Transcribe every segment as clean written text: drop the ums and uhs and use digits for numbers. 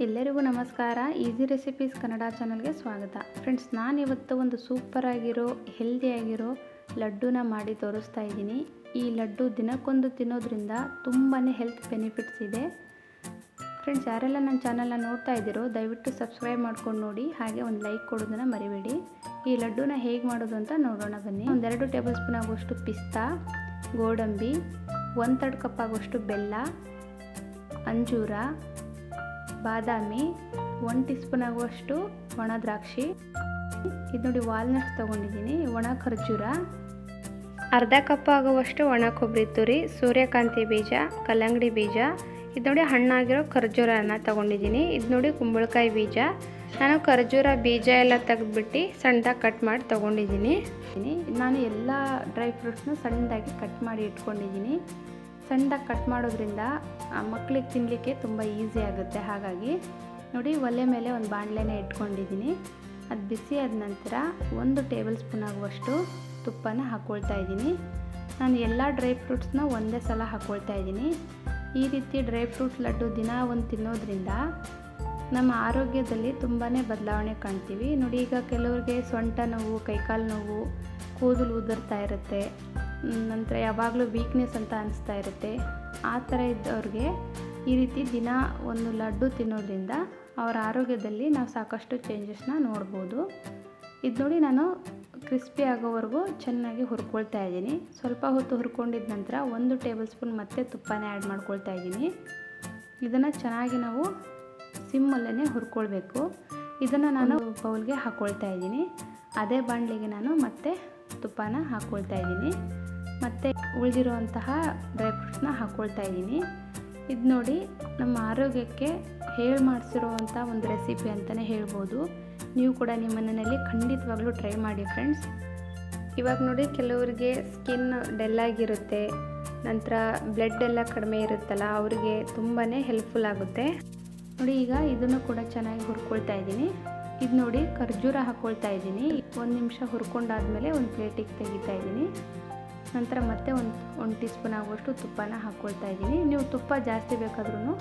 ಎಲ್ಲರಿಗೂ ನಮಸ್ಕಾರ. Easy recipes Kannada ಚಾನಲ್ಗೆ ಸ್ವಾಗತ. ಫ್ರೆಂಡ್ಸ್, ನಾನಿವತ್ತು ಒಂದು ಸೂಪರಾಗಿರೋ ಹೆಲ್ದಿಯಾಗಿರೋ ಲಡ್ಡುನ ಮಾಡಿ ತೋರಿಸ್ತಾ ಇದ್ದೀನಿ. ಈ ಲಡ್ಡು ದಿನಕ್ಕೊಂದು ತಿನ್ನೋದ್ರಿಂದ ತುಂಬಾ ಹೆಲ್ತ್ ಬೆನಿಫಿಟ್ಸ್ ಇದೆ. ಫ್ರೆಂಡ್ಸ್, ಯಾರೆಲ್ಲ ನನ್ನ ಚಾನಲ್ನ ನೋಡ್ತಾ ಇದ್ದೀರೋ ದಯವಿಟ್ಟು ಸಬ್ಸ್ಕ್ರೈಬ್ ಮಾಡ್ಕೊಂಡು ನೋಡಿ, ಹಾಗೆ ಒಂದು ಲೈಕ್ ಕೊಡೋದನ್ನು ಮರಿಬೇಡಿ. ಈ ಲಡ್ಡುನ ಹೇಗೆ ಮಾಡೋದು ಅಂತ ನೋಡೋಣ ಬನ್ನಿ. 2 ಟೇಬಲ್ ಸ್ಪೂನ್ ಆಗುವಷ್ಟು ಪಿಸ್ತಾ, ಗೋಡಂಬಿ, 1/3 ಕಪ್ ಆಗುವಷ್ಟು ಬೆಲ್ಲ, ಅಂಜೂರ, ಬಾದಾಮಿ, 1 ಟೀ ಸ್ಪೂನ್ ಆಗುವಷ್ಟು ಒಣ ದ್ರಾಕ್ಷಿ, ಇದು ನೋಡಿ ವಾಲ್ನಟ್ಸ್ ತೊಗೊಂಡಿದ್ದೀನಿ, ಒಣ ಖರ್ಜೂರ, ಅರ್ಧ ಕಪ್ ಆಗುವಷ್ಟು ಒಣ ಕೊಬ್ಬರಿ ತುರಿ, ಸೂರ್ಯಕಾಂತಿ ಬೀಜ, ಕಲ್ಲಂಗಡಿ ಬೀಜ, ಇದು ನೋಡಿ ಹಣ್ಣಾಗಿರೋ ಖರ್ಜೂರನ ತೊಗೊಂಡಿದ್ದೀನಿ. ಇದು ನೋಡಿ ಕುಂಬಳಕಾಯಿ ಬೀಜ. ನಾನು ಖರ್ಜೂರ ಬೀಜ ಎಲ್ಲ ತೆಗೆದುಬಿಟ್ಟು ಸಣ್ಣದಾಗಿ ಕಟ್ ಮಾಡಿ ತೊಗೊಂಡಿದ್ದೀನಿ. ನಾನು ಎಲ್ಲ ಡ್ರೈ ಫ್ರೂಟ್ಸ್ನ ಸಣ್ಣದಾಗಿ ಕಟ್ ಮಾಡಿ ಇಟ್ಕೊಂಡಿದ್ದೀನಿ. ಸಣ್ಣದಾಗಿ ಕಟ್ ಮಾಡೋದ್ರಿಂದ ಮಕ್ಕಳಿಗೆ ತಿನ್ನಲಿಕ್ಕೆ ತುಂಬ ಈಸಿ ಆಗುತ್ತೆ. ಹಾಗಾಗಿ ನೋಡಿ, ಒಲೆ ಮೇಲೆ ಒಂದು ಬಾಣಲೆನ ಇಟ್ಕೊಂಡಿದ್ದೀನಿ. ಅದು ಬಿಸಿ ಆದ ನಂತರ 1 ಟೇಬಲ್ ಸ್ಪೂನ್ ಆಗುವಷ್ಟು ತುಪ್ಪನ ಹಾಕ್ಕೊಳ್ತಾ ಇದ್ದೀನಿ. ನಾನು ಎಲ್ಲ ಡ್ರೈ ಫ್ರೂಟ್ಸ್ನ ಒಂದೇ ಸಲ ಹಾಕ್ಕೊಳ್ತಾ ಇದ್ದೀನಿ. ಈ ರೀತಿ ಡ್ರೈ ಫ್ರೂಟ್ಸ್ ಲಡ್ಡು ದಿನ ಒಂದು ತಿನ್ನೋದ್ರಿಂದ ನಮ್ಮ ಆರೋಗ್ಯದಲ್ಲಿ ತುಂಬಾ ಬದಲಾವಣೆ ಕಾಣ್ತೀವಿ. ನೋಡಿ, ಈಗ ಕೆಲವರಿಗೆ ಸೊಂಟ ನೋವು, ಕೈಕಾಲು ನೋವು, ಕೂದಲು ಉದುರ್ತಾ ಇರುತ್ತೆ, ನಂತರ ಯಾವಾಗಲೂ ವೀಕ್ನೆಸ್ ಅಂತ ಅನಿಸ್ತಾ ಇರುತ್ತೆ. ಆ ಥರ ಇದ್ದವ್ರಿಗೆ ಈ ರೀತಿ ದಿನ ಒಂದು ಲಡ್ಡು ತಿನ್ನೋದ್ರಿಂದ ಅವರ ಆರೋಗ್ಯದಲ್ಲಿ ನಾವು ಸಾಕಷ್ಟು ಚೇಂಜಸ್ನ ನೋಡ್ಬೋದು. ಇದು ನೋಡಿ, ನಾನು ಕ್ರಿಸ್ಪಿ ಆಗೋವರೆಗೂ ಚೆನ್ನಾಗಿ ಹುರ್ಕೊಳ್ತಾ ಇದ್ದೀನಿ. ಸ್ವಲ್ಪ ಹೊತ್ತು ಹುರ್ಕೊಂಡಿದ ನಂತರ 1 ಟೇಬಲ್ ಸ್ಪೂನ್ ಮತ್ತೆ ತುಪ್ಪನೇ ಆ್ಯಡ್ ಮಾಡ್ಕೊಳ್ತಾ ಇದ್ದೀನಿ. ಇದನ್ನು ಚೆನ್ನಾಗಿ ನಾವು ಸಿಮ್ಮಲ್ಲೇ ಹುರ್ಕೊಳ್ಬೇಕು. ಇದನ್ನು ನಾನು ಬೌಲ್ಗೆ ಹಾಕ್ಕೊಳ್ತಾ ಇದ್ದೀನಿ. ಅದೇ ಬಾಣಲೆಗೆ ನಾನು ಮತ್ತೆ ತುಪ್ಪನ ಹಾಕ್ಕೊಳ್ತಾ ಇದ್ದೀನಿ. ಮತ್ತು ಉಳಿದಿರುವಂತಹ ಡ್ರೈ ಫ್ರೂಟ್ಸ್ನ ಹಾಕ್ಕೊಳ್ತಾ ಇದ್ದೀನಿ. ಇದು ನೋಡಿ, ನಮ್ಮ ಆರೋಗ್ಯಕ್ಕೆ ಮಾಡಿಸಿರುವಂಥ ಒಂದು ರೆಸಿಪಿ ಅಂತಲೇ ಹೇಳ್ಬೋದು. ನೀವು ಕೂಡ ನಿಮ್ಮ ಮನೆಯಲ್ಲಿ ಖಂಡಿತವಾಗ್ಲೂ ಟ್ರೈ ಮಾಡಿ ಫ್ರೆಂಡ್ಸ್. ಇವಾಗ ನೋಡಿ, ಕೆಲವರಿಗೆ ಸ್ಕಿನ್ ಡೆಲ್ಲಾಗಿರುತ್ತೆ, ನಂತರ ಬ್ಲಡ್ ಎಲ್ಲ ಕಡಿಮೆ ಇರುತ್ತಲ್ಲ, ಅವರಿಗೆ ತುಂಬಾ ಹೆಲ್ಪ್ಫುಲ್ ಆಗುತ್ತೆ. ನೋಡಿ, ಈಗ ಇದನ್ನು ಕೂಡ ಚೆನ್ನಾಗಿ ಹುರ್ಕೊಳ್ತಾ ಇದ್ದೀನಿ. ಇದು ನೋಡಿ, ಖರ್ಜೂರ ಹಾಕ್ಕೊಳ್ತಾ ಇದ್ದೀನಿ. 1 ನಿಮಿಷ ಹುರ್ಕೊಂಡಾದ್ಮೇಲೆ ಒಂದು ಪ್ಲೇಟಿಗೆ ತೆಗಿತಾ ಇದ್ದೀನಿ. ನಂತರ ಮತ್ತೆ 1 ಟೀ ಸ್ಪೂನ್ ಆಗುವಷ್ಟು ತುಪ್ಪನ ಹಾಕ್ಕೊಳ್ತಾ ಇದ್ದೀನಿ. ನೀವು ತುಪ್ಪ ಜಾಸ್ತಿ ಬೇಕಾದ್ರೂ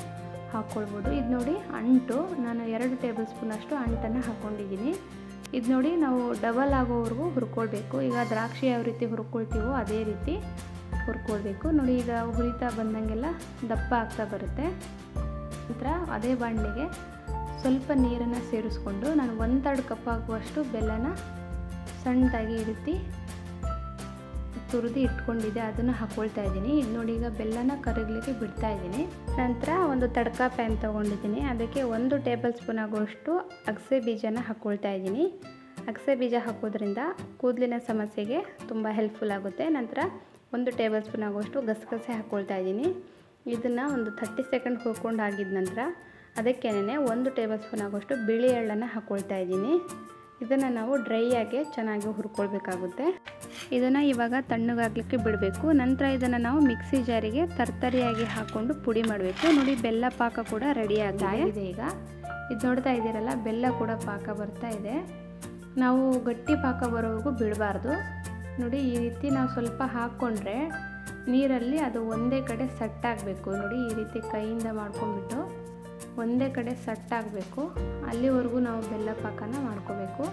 ಹಾಕ್ಕೊಳ್ಬೋದು. ಇದು ನೋಡಿ, ಅಂಟು ನಾನು 2 ಟೇಬಲ್ ಸ್ಪೂನ್ ಅಷ್ಟು ಅಂಟನ್ನು ಹಾಕ್ಕೊಂಡಿದ್ದೀನಿ. ಇದು ನೋಡಿ, ನಾವು ಡಬಲ್ ಆಗೋವರೆಗೂ ಹುರ್ಕೊಳ್ಬೇಕು. ಈಗ ದ್ರಾಕ್ಷಿ ಯಾವ ರೀತಿ ಹುರ್ಕೊಳ್ತೀವೋ ಅದೇ ರೀತಿ ಹುರ್ಕೊಳ್ಬೇಕು. ನೋಡಿ, ಈಗ ಹುರಿತಾ ಬಂದಂಗೆಲ್ಲ ದಪ್ಪ ಆಗ್ತಾ ಬರುತ್ತೆ. ನಂತರ ಅದೇ ಬಾಣಲೆಗೆ ಸ್ವಲ್ಪ ನೀರನ್ನು ಸೇರಿಸ್ಕೊಂಡು ನಾನು 1/3 ಕಪ್ ಆಗುವಷ್ಟು ಬೆಲ್ಲನ ಸಣ್ಣದಾಗಿ ಈ ರೀತಿ ತುರಿದು ಇಟ್ಕೊಂಡಿದ್ದೆ, ಅದನ್ನು ಹಾಕ್ಕೊಳ್ತಾ ಇದ್ದೀನಿ. ಇದು ನೋಡಿ, ಈಗ ಬೆಲ್ಲನ ಕರಗಲಿಕ್ಕೆ ಬಿಡ್ತಾ ಇದ್ದೀನಿ. ನಂತರ ಒಂದು ತಡ್ಕ ಪ್ಯಾನ್ ತೊಗೊಂಡಿದ್ದೀನಿ. ಅದಕ್ಕೆ 1 ಟೇಬಲ್ ಸ್ಪೂನ್ ಆಗುವಷ್ಟು ಅಗಸೆ ಬೀಜನ ಹಾಕ್ಕೊಳ್ತಾ ಇದ್ದೀನಿ. ಅಗಸೆ ಬೀಜ ಹಾಕೋದ್ರಿಂದ ಕೂದಲಿನ ಸಮಸ್ಯೆಗೆ ತುಂಬ ಹೆಲ್ಪ್ಫುಲ್ ಆಗುತ್ತೆ. ನಂತರ 1 ಟೇಬಲ್ ಸ್ಪೂನ್ ಆಗುವಷ್ಟು ಗಸಗಸೆ ಹಾಕ್ಕೊಳ್ತಾ ಇದ್ದೀನಿ. ಇದನ್ನು ಒಂದು 30 ಸೆಕೆಂಡ್ ಹುರ್ಕೊಂಡು ಆಗಿದ ನಂತರ ಅದಕ್ಕೇನೆ 1 ಟೇಬಲ್ ಸ್ಪೂನ್ ಆಗುವಷ್ಟು ಬಿಳಿ ಎಳ್ಳನ್ನು ಹಾಕ್ಕೊಳ್ತಾ ಇದ್ದೀನಿ. ಇದನ್ನು ನಾವು ಡ್ರೈ ಆಗಿ ಚೆನ್ನಾಗಿ ಹುರ್ಕೊಳ್ಬೇಕಾಗುತ್ತೆ. ಇದನ್ನು ಇವಾಗ ತಣ್ಣಗಾಗಲಿಕ್ಕೆ ಬಿಡಬೇಕು. ನಂತರ ಇದನ್ನು ನಾವು ಮಿಕ್ಸಿ ಜಾರಿಗೆ ತರ್ತರಿಯಾಗಿ ಹಾಕ್ಕೊಂಡು ಪುಡಿ ಮಾಡಬೇಕು. ನೋಡಿ, ಬೆಲ್ಲ ಪಾಕ ಕೂಡ ರೆಡಿ ಆಗಿದೆ. ಈಗ ಇದು ನೋಡ್ತಾ ಇದ್ದೀರಲ್ಲ, ಬೆಲ್ಲ ಕೂಡ ಪಾಕ ಬರ್ತಾ ಇದೆ. ನಾವು ಗಟ್ಟಿ ಪಾಕ ಬರೋವರೆಗೂ ಬಿಡಬಾರ್ದು. ನೋಡಿ, ಈ ರೀತಿ ನಾವು ಸ್ವಲ್ಪ ಹಾಕ್ಕೊಂಡ್ರೆ ನೀರಲ್ಲಿ ಅದು ಒಂದೇ ಕಡೆ ಸಟ್ಟಾಗಬೇಕು. ನೋಡಿ, ಈ ರೀತಿ ಕೈಯಿಂದ ಮಾಡ್ಕೊಂಡ್ಬಿಟ್ಟು ಒಂದೇ ಕಡೆ ಸಟ್ಟಾಗಬೇಕು. ಅಲ್ಲಿವರೆಗೂ ನಾವು ಬೆಲ್ಲ ಪಾಕನ ಮಾಡ್ಕೋಬೇಕು.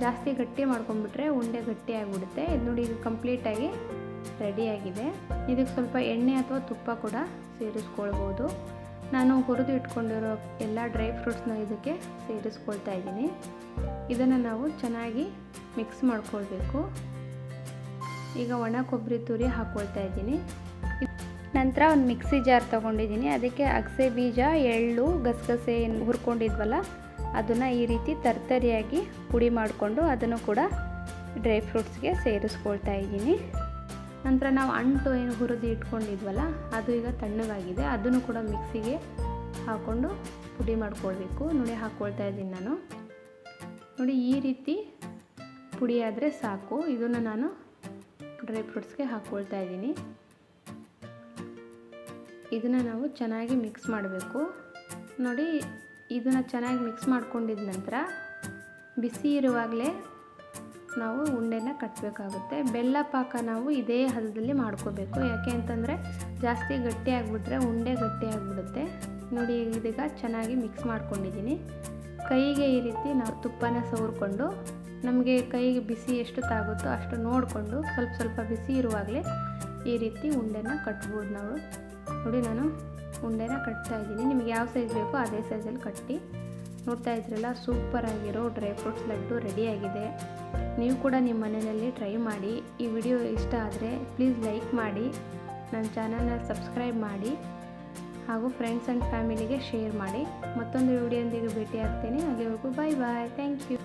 ಜಾಸ್ತಿ ಗಟ್ಟಿ ಮಾಡ್ಕೊಂಡ್ಬಿಟ್ರೆ ಉಂಡೆ ಗಟ್ಟಿ ಆಗಿಬಿಡುತ್ತೆ. ಇದು ನೋಡಿ, ಇದು ಕಂಪ್ಲೀಟಾಗಿ ರೆಡಿಯಾಗಿದೆ. ಇದಕ್ಕೆ ಸ್ವಲ್ಪ ಎಣ್ಣೆ ಅಥವಾ ತುಪ್ಪ ಕೂಡ ಸೇರಿಸ್ಕೊಳ್ಬೋದು. ನಾನು ಹುರಿದು ಇಟ್ಕೊಂಡಿರೋ ಎಲ್ಲ ಡ್ರೈ ಫ್ರೂಟ್ಸ್ನ ಇದಕ್ಕೆ ಸೇರಿಸ್ಕೊಳ್ತಾ ಇದ್ದೀನಿ. ಇದನ್ನು ನಾವು ಚೆನ್ನಾಗಿ ಮಿಕ್ಸ್ ಮಾಡ್ಕೊಳ್ಬೇಕು. ಈಗ ಒಣ ಕೊಬ್ಬರಿ ತುರಿ ಹಾಕ್ಕೊಳ್ತಾ ಇದ್ದೀನಿ. ನಂತರ ಒಂದು ಮಿಕ್ಸಿ ಜಾರ್ ತೊಗೊಂಡಿದ್ದೀನಿ. ಅದಕ್ಕೆ ಅಗಸೆ ಬೀಜ, ಎಳ್ಳು, ಗಸಗಸೆ ಹುರ್ಕೊಂಡಿದ್ವಲ್ಲ ಅದನ್ನು ಈ ರೀತಿ ತರ್ತರಿಯಾಗಿ ಪುಡಿ ಮಾಡಿಕೊಂಡು ಅದನ್ನು ಕೂಡ ಡ್ರೈ ಫ್ರೂಟ್ಸ್ಗೆ ಸೇರಿಸ್ಕೊಳ್ತಾ ಇದ್ದೀನಿ. ನಂತರ ನಾವು ಅಂಟು ಏನು ಹುರಿದು ಇಟ್ಕೊಂಡಿದ್ವಲ್ಲ ಅದು ಈಗ ತಣ್ಣಗಾಗಿದೆ. ಅದನ್ನು ಕೂಡ ಮಿಕ್ಸಿಗೆ ಹಾಕ್ಕೊಂಡು ಪುಡಿ ಮಾಡ್ಕೊಳ್ಬೇಕು. ನೋಡಿ, ಹಾಕ್ಕೊಳ್ತಾ ಇದ್ದೀನಿ ನಾನು. ನೋಡಿ, ಈ ರೀತಿ ಪುಡಿ ಆದರೆ ಸಾಕು. ಇದನ್ನು ನಾನು ಡ್ರೈ ಫ್ರೂಟ್ಸ್ಗೆ ಹಾಕ್ಕೊಳ್ತಾ ಇದ್ದೀನಿ. ಇದನ್ನು ನಾವು ಚೆನ್ನಾಗಿ ಮಿಕ್ಸ್ ಮಾಡಬೇಕು. ನೋಡಿ, ಇದನ್ನು ಚೆನ್ನಾಗಿ ಮಿಕ್ಸ್ ಮಾಡ್ಕೊಂಡಿದ ನಂತರ ಬಿಸಿ ಇರುವಾಗಲೇ ನಾವು ಉಂಡೆನ ಕಟ್ಟಬೇಕಾಗುತ್ತೆ. ಬೆಲ್ಲ ಪಾಕ ನಾವು ಇದೇ ಹದದಲ್ಲಿ ಮಾಡ್ಕೋಬೇಕು. ಯಾಕೆ ಅಂತಂದರೆ ಜಾಸ್ತಿ ಗಟ್ಟಿ ಆಗಿಬಿಟ್ರೆ ಉಂಡೆ ಗಟ್ಟಿ ಆಗಿಬಿಡುತ್ತೆ. ನೋಡಿ ಇದೀಗ ಚೆನ್ನಾಗಿ ಮಿಕ್ಸ್ ಮಾಡ್ಕೊಂಡಿದ್ದೀನಿ. ಕೈಗೆ ಈ ರೀತಿ ನಾವು ತುಪ್ಪನ ಸವರ್ಕೊಂಡು ನಮಗೆ ಕೈಗೆ ಬಿಸಿ ಎಷ್ಟು ತಾಗುತ್ತೋ ಅಷ್ಟು ನೋಡಿಕೊಂಡು ಸ್ವಲ್ಪ ಸ್ವಲ್ಪ ಬಿಸಿ ಇರುವಾಗಲೇ ಈ ರೀತಿ ಉಂಡೆನ ಕಟ್ಬೋದು ನಾವು. ನೋಡಿ ನಾನು ಉಂಡೆನ ಕಟ್ತಾ ಇದ್ದೀನಿ. ನಿಮಗೆ ಯಾವ ಸೈಜ್ ಬೇಕೋ ಅದೇ ಸೈಜಲ್ಲಿ ಕಟ್ಟಿ. ನೋಡ್ತಾ ಇದ್ರಲ್ಲ, ಸೂಪರಾಗಿರೋ ಡ್ರೈ ಫ್ರೂಟ್ಸ್ ಲಡ್ಡು ರೆಡಿಯಾಗಿದೆ. ನೀವು ಕೂಡ ನಿಮ್ಮ ಮನೆಯಲ್ಲಿ ಟ್ರೈ ಮಾಡಿ. ಈ ವಿಡಿಯೋ ಇಷ್ಟ ಆದರೆ ಪ್ಲೀಸ್ ಲೈಕ್ ಮಾಡಿ, ನನ್ನ ಚಾನಲ್ನ ಸಬ್ಸ್ಕ್ರೈಬ್ ಮಾಡಿ ಹಾಗೂ ಫ್ರೆಂಡ್ಸ್ ಆ್ಯಂಡ್ ಫ್ಯಾಮಿಲಿಗೆ ಶೇರ್ ಮಾಡಿ. ಮತ್ತೊಂದು ವಿಡಿಯೋದೊಂದಿಗೆ ಭೇಟಿ ಆಗ್ತೇನೆ. ಅಲ್ಲಿವರೆಗೂ ಬಾಯ್ ಬಾಯ್. Thank you.